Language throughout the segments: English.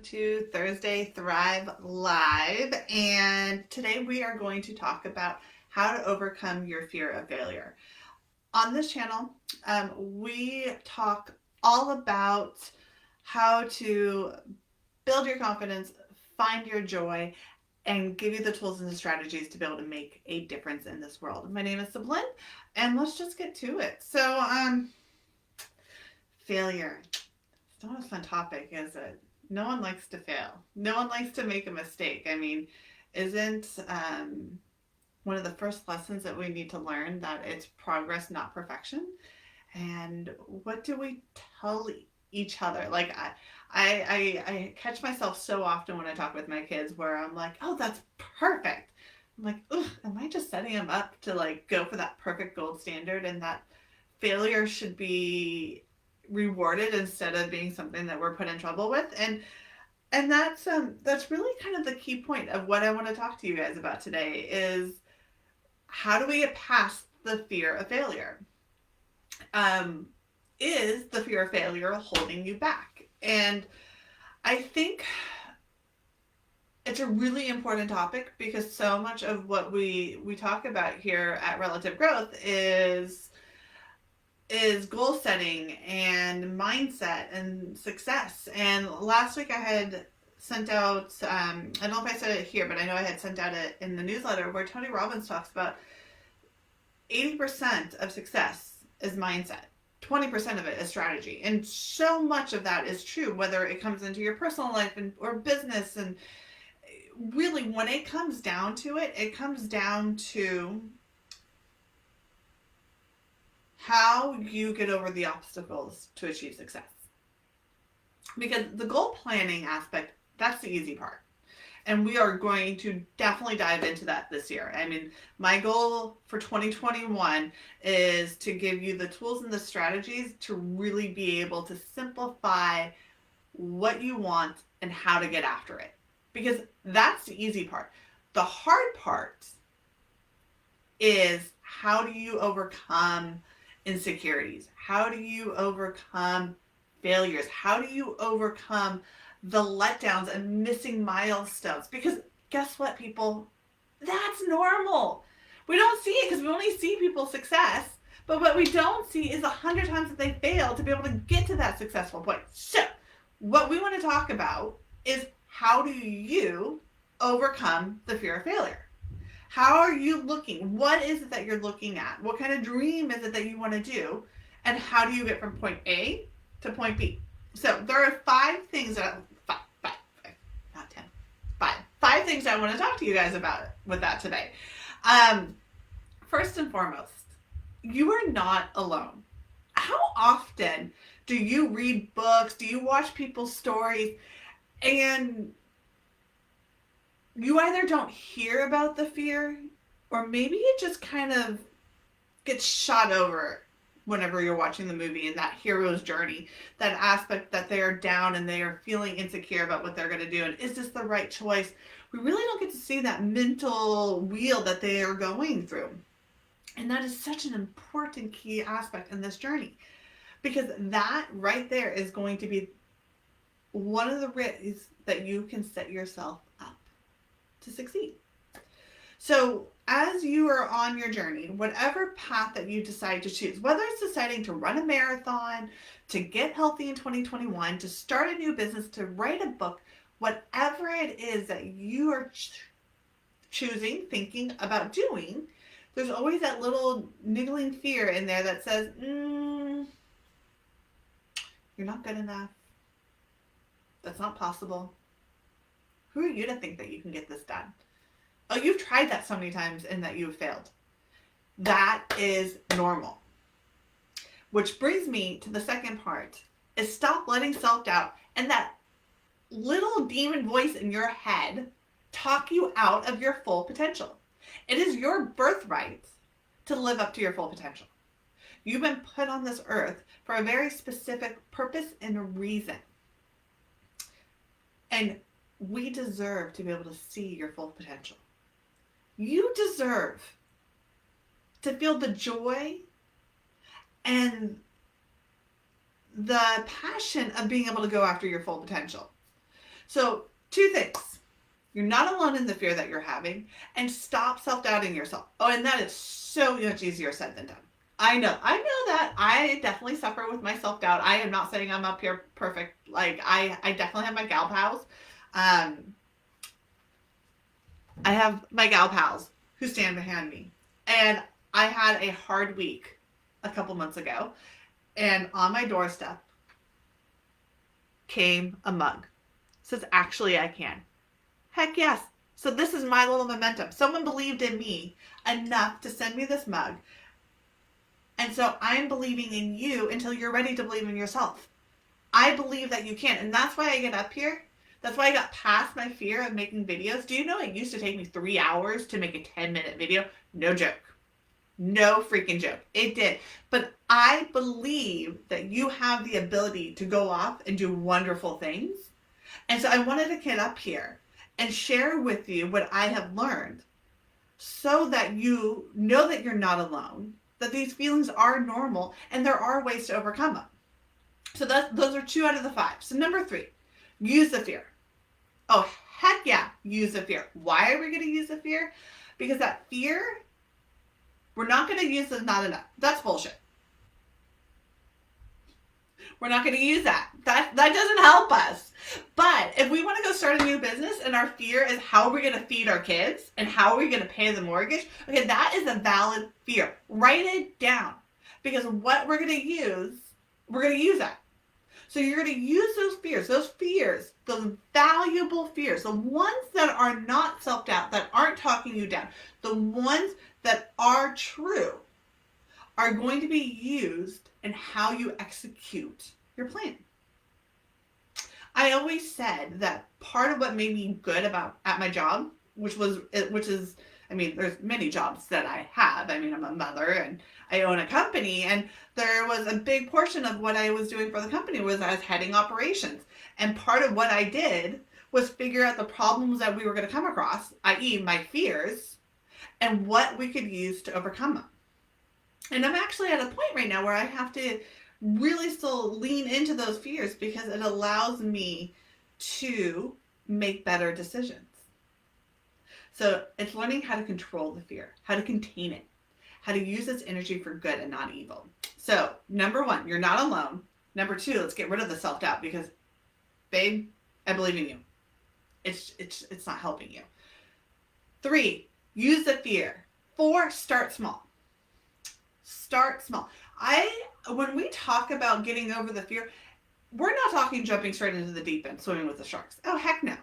To Thursday Thrive Live, and today we are going to talk about how to overcome your fear of failure. On this channel, we talk all about how to build your confidence, find your joy, and give you the tools and the strategies to be able to make a difference in this world. My name is Sablin, and let's just get to it. Failure. It's not a fun topic, is it? No one likes to fail. No one likes to make a mistake. I mean, isn't one of the first lessons that we need to learn that it's progress, not perfection? And what do we tell each other? I catch myself so often when I talk with my kids where I'm like, oh, that's perfect. I'm like, ugh, am I just setting them up to like go for that perfect gold standard and that failure should be rewarded instead of being something that we're put in trouble with? And that's really kind of the key point of what I want to talk to you guys about today is how do we get past the fear of failure? Um, is the fear of failure holding you back? And I think it's a really important topic because so much of what we talk about here at Relative Growth is goal setting and mindset and success. And last week I had sent out, I don't know if I said it here, but I know I had sent out it in the newsletter where Tony Robbins talks about 80% of success is mindset. 20% of it is strategy. And so much of that is true, whether it comes into your personal life or business. And really, when it comes down to it, it comes down to how you get over the obstacles to achieve success. Because the goal planning aspect, that's the easy part. And we are going to definitely dive into that this year. I mean, my goal for 2021 is to give you the tools and the strategies to really be able to simplify what you want and how to get after it. Because that's the easy part. The hard part is how do you overcome insecurities? How do you overcome failures? How do you overcome the letdowns and missing milestones? Because guess what, people? That's normal. We don't see it because we only see people's success. But what we don't see is 100 times that they fail to be able to get to that successful point. So, what we want to talk about is how do you overcome the fear of failure? How are you looking? What is it that you're looking at? What kind of dream is it that you want to do? And how do you get from point A to point B? So there are five things that not 10, five things I want to talk to you guys about with that today. First and foremost, you are not alone. How often do you read books? Do you watch people's stories? And you either don't hear about the fear or maybe it just kind of gets shot over whenever you're watching the movie and that hero's journey, that aspect that they are down and they are feeling insecure about what they're going to do and is this the right choice? We really don't get to see that mental wheel that they are going through. And that is such an important key aspect in this journey because that right there is going to be one of the ways that you can set yourself up to succeed. So as you are on your journey, whatever path that you decide to choose, whether it's deciding to run a marathon, to get healthy in 2021, to start a new business, to write a book, whatever it is that you are choosing, thinking about doing, there's always that little niggling fear in there that says, you're not good enough. That's not possible. Who are you to think that you can get this done? Oh, you've tried that so many times and that you've failed. That is normal. Which brings me to the second part, is stop letting self-doubt and that little demon voice in your head talk you out of your full potential. It is your birthright to live up to your full potential. You've been put on this earth for a very specific purpose and a reason. And we deserve to be able to see your full potential. You deserve to feel the joy and the passion of being able to go after your full potential. So 2 things. You're not alone in the fear that you're having, and stop self-doubting yourself. Oh, and that is so much easier said than done. I know that. I definitely suffer with my self-doubt. I am not saying I'm up here perfect. Like, I definitely have my gal pals. I have my gal pals who stand behind me. And I had a hard week a couple months ago, and on my doorstep came a mug. It says, actually, I can. Heck yes. So this is my little momentum. Someone believed in me enough to send me this mug. And so I'm believing in you until you're ready to believe in yourself. I believe that you can. And that's why I get up here. That's why I got past my fear of making videos. Do you know it used to take me 3 hours to make a 10-minute video? No joke. No freaking joke. It did. But I believe that you have the ability to go off and do wonderful things. And so I wanted to get up here and share with you what I have learned so that you know that you're not alone, that these feelings are normal, and there are ways to overcome them. So those are 2 out of the 5. So number 3, use the fear. Oh, heck yeah, use the fear. Why are we going to use the fear? Because that fear, we're not going to use is not enough. That's bullshit. We're not going to use that. That doesn't help us. But if we want to go start a new business and our fear is how are we going to feed our kids and how are we going to pay the mortgage, okay, that is a valid fear. Write it down. Because what we're going to use that. So you're going to use those fears, those valuable fears, the ones that are not self-doubt, that aren't talking you down, the ones that are true, are going to be used in how you execute your plan. I always said that part of what made me good at my job, which is, I mean, there's many jobs that I have. I mean, I'm a mother and I own a company, and there was a big portion of what I was doing for the company was I was heading operations. And part of what I did was figure out the problems that we were going to come across, i.e. my fears, and what we could use to overcome them. And I'm actually at a point right now where I have to really still lean into those fears because it allows me to make better decisions. So it's learning how to control the fear, how to contain it, how to use its energy for good and not evil. So number 1, you're not alone. Number 2, let's get rid of the self-doubt because, babe, I believe in you. It's not helping you. 3, use the fear. 4, start small. Start small. When we talk about getting over the fear, we're not talking jumping straight into the deep end, swimming with the sharks. Oh, heck no.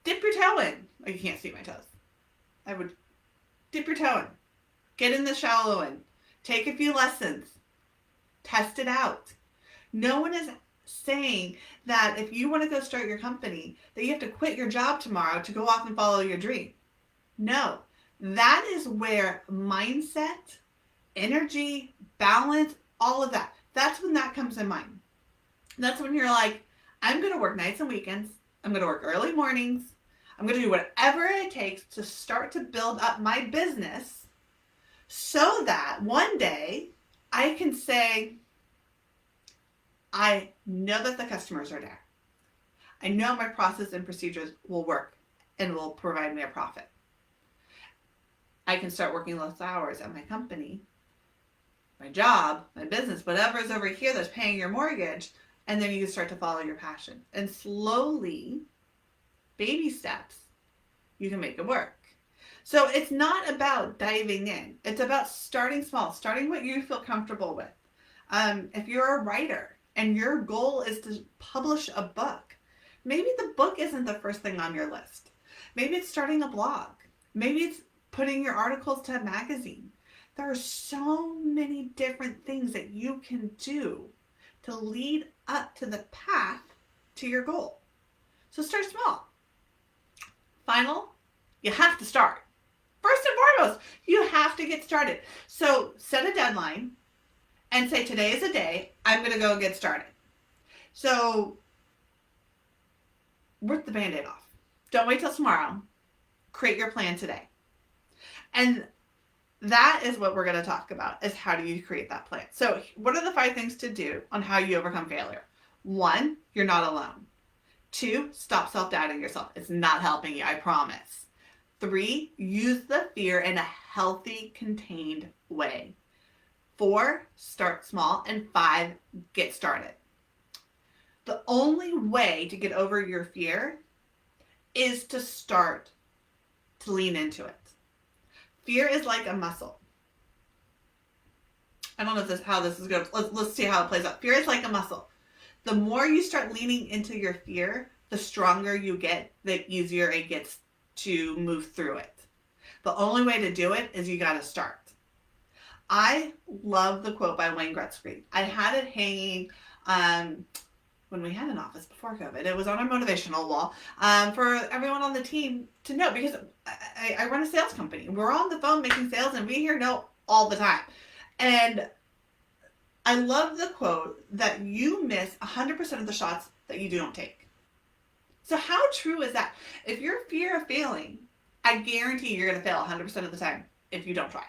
Dip your toe in. Oh, you can't see my toes. I would dip your toe in. Get in the shallow end. Take a few lessons. Test it out. No one is saying that if you want to go start your company, that you have to quit your job tomorrow to go off and follow your dream. No. That is where mindset, energy, balance, all of that, that's when that comes in mind. That's when you're like, I'm going to work nights and weekends. I'm going to work early mornings. I'm going to do whatever it takes to start to build up my business so that one day I can say, I know that the customers are there. I know my process and procedures will work and will provide me a profit. I can start working less hours at my company, my job, my business, whatever is over here that's paying your mortgage, and then you start to follow your passion. And slowly, baby steps, you can make it work. So it's not about diving in. It's about starting small, starting what you feel comfortable with. If you're a writer and your goal is to publish a book, maybe the book isn't the first thing on your list. Maybe it's starting a blog. Maybe it's putting your articles to a magazine. There are so many different things that you can do to lead up to the path to your goal. So start small. Final, you have to start. First and foremost, you have to get started. So set a deadline and say, today is a day, I'm going to go get started. So rip the Band-Aid off. Don't wait till tomorrow. Create your plan today. And that is what we're going to talk about, is how do you create that plan. So what are the 5 things to do on how you overcome failure? 1, you're not alone. 2, stop self-doubting yourself. It's not helping you, I promise. 3, use the fear in a healthy, contained way. 4, start small. And 5, get started. The only way to get over your fear is to start to lean into it. Fear is like a muscle. I don't know how this is going to, let's see how it plays out. Fear is like a muscle. The more you start leaning into your fear, the stronger you get, the easier it gets to move through it. The only way to do it is you got to start. I love the quote by Wayne Gretzky. I had it hanging when we had an office before COVID. It was on our motivational wall for everyone on the team to know, because I run a sales company. We're on the phone making sales, and we hear no all the time. And I love the quote that you miss 100% of the shots that you don't take. So how true is that? If you're fear of failing, I guarantee you're going to fail 100% of the time if you don't try.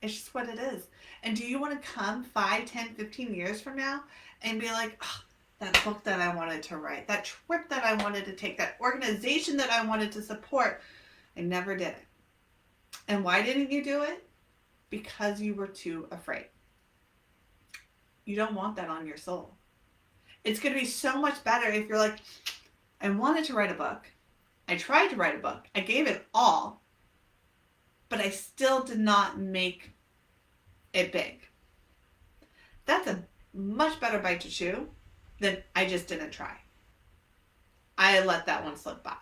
It's just what it is. And do you want to come 5, 10, 15 years from now and be like, oh, that book that I wanted to write, that trip that I wanted to take, that organization that I wanted to support, I never did it. And why didn't you do it? Because you were too afraid. You don't want that on your soul. It's going to be so much better if you're like, I wanted to write a book. I tried to write a book. I gave it all, but I still did not make it big. That's a much better bite to chew than I just didn't try. I let that one slip by.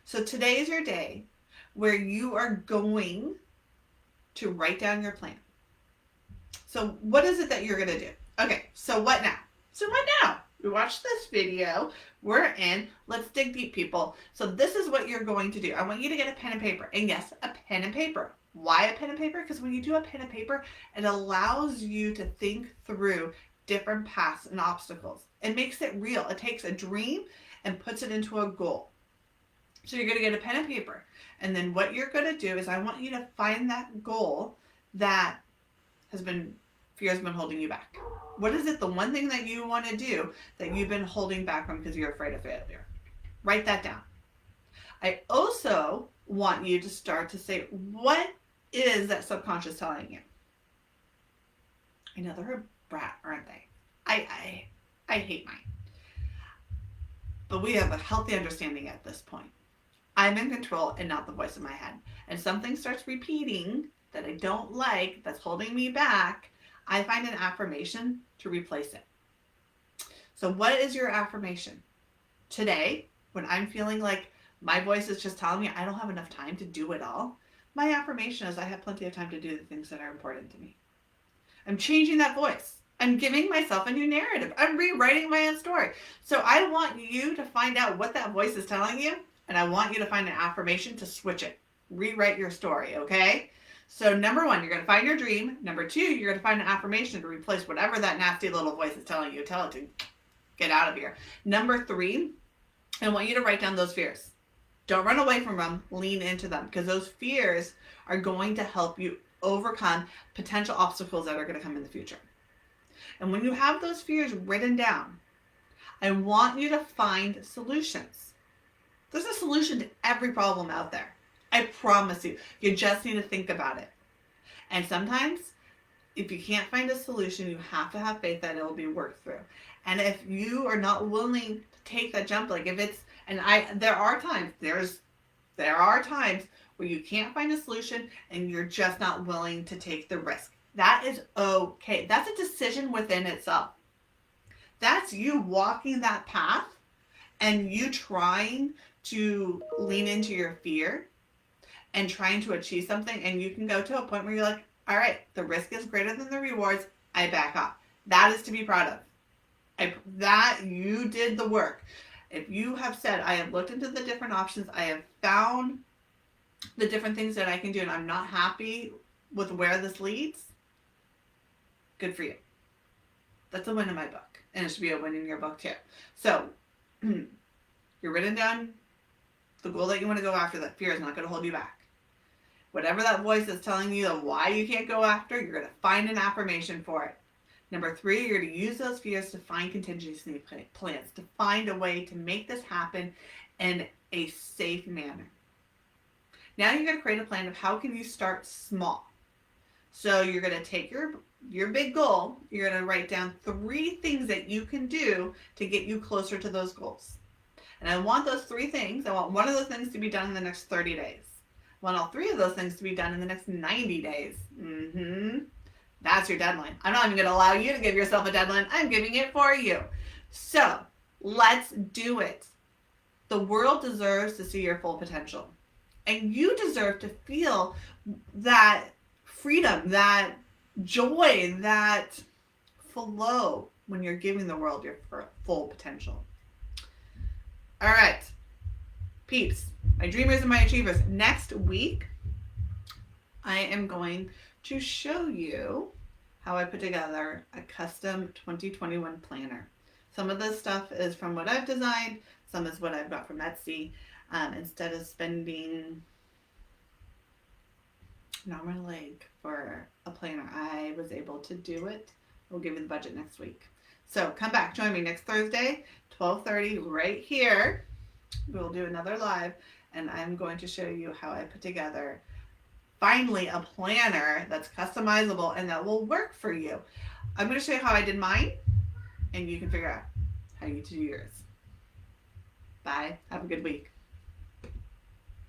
So today is your day where you are going to write down your plan. So what is it that you're going to do? Okay, so what now? We watched this video. We're in. Let's dig deep, people. So this is what you're going to do. I want you to get a pen and paper. And yes, a pen and paper. Why a pen and paper? Because when you do a pen and paper, it allows you to think through different paths and obstacles. It makes it real. It takes a dream and puts it into a goal. So you're going to get a pen and paper. And then what you're going to do is I want you to find that goal that fear has been holding you back. What is it, the one thing that you want to do that you've been holding back from because you're afraid of failure? Write that down. I also want you to start to say, what is that subconscious telling you? I know they're a brat, aren't they? I hate mine. But we have a healthy understanding at this point. I'm in control and not the voice in my head. And something starts repeating that I don't like, that's holding me back, I find an affirmation to replace it. So what is your affirmation? Today, when I'm feeling like my voice is just telling me I don't have enough time to do it all, my affirmation is I have plenty of time to do the things that are important to me. I'm changing that voice. I'm giving myself a new narrative. I'm rewriting my own story. So I want you to find out what that voice is telling you, and I want you to find an affirmation to switch it. Rewrite your story, okay? So number 1, you're going to find your dream. Number 2, you're going to find an affirmation to replace whatever that nasty little voice is telling you. Tell it to get out of here. Number 3, I want you to write down those fears. Don't run away from them. Lean into them, because those fears are going to help you overcome potential obstacles that are going to come in the future. And when you have those fears written down, I want you to find solutions. There's a solution to every problem out there. I promise you. You just need to think about it. And sometimes, if you can't find a solution, you have to have faith that it will be worked through. And if you are not willing to take that jump, like if it's, there are times where you can't find a solution and you're just not willing to take the risk. That is okay. That's a decision within itself. That's you walking that path and you trying to lean into your fear and trying to achieve something, and you can go to a point where you're like, all right, the risk is greater than the rewards, I back off. That is to be proud of. That you did the work. If you have said, I have looked into the different options, I have found the different things that I can do, and I'm not happy with where this leads, good for you. That's a win in my book, and it should be a win in your book too. So, you're written down the goal that you want to go after. That fear is not going to hold you back. Whatever that voice is telling you of why you can't go after, you're going to find an affirmation for it. Number 3, you're going to use those fears to find contingency plans, to find a way to make this happen in a safe manner. Now you're going to create a plan of how can you start small. So you're going to take your big goal, you're going to write down 3 things that you can do to get you closer to those goals. And I want those 3 things, I want one of those things to be done in the next 30 days. I want all 3 of those things to be done in the next 90 days. That's your deadline. I'm not even going to allow you to give yourself a deadline. I'm giving it for you. So let's do it. The world deserves to see your full potential. And you deserve to feel that freedom, that joy, that flow when you're giving the world your full potential. All right, peeps, my dreamers and my achievers. Next week, I am going to show you how I put together a custom 2021 planner. Some of this stuff is from what I've designed, some is what I've got from Etsy. Instead of spending an arm and a leg for a planner, I was able to do it. We'll give you the budget next week. So come back, join me next Thursday, 12:30, right here. We'll do another live, and I'm going to show you how I put together finally a planner that's customizable and that will work for you. I'm going to show you how I did mine, and you can figure out how you do yours. Bye. Have a good week.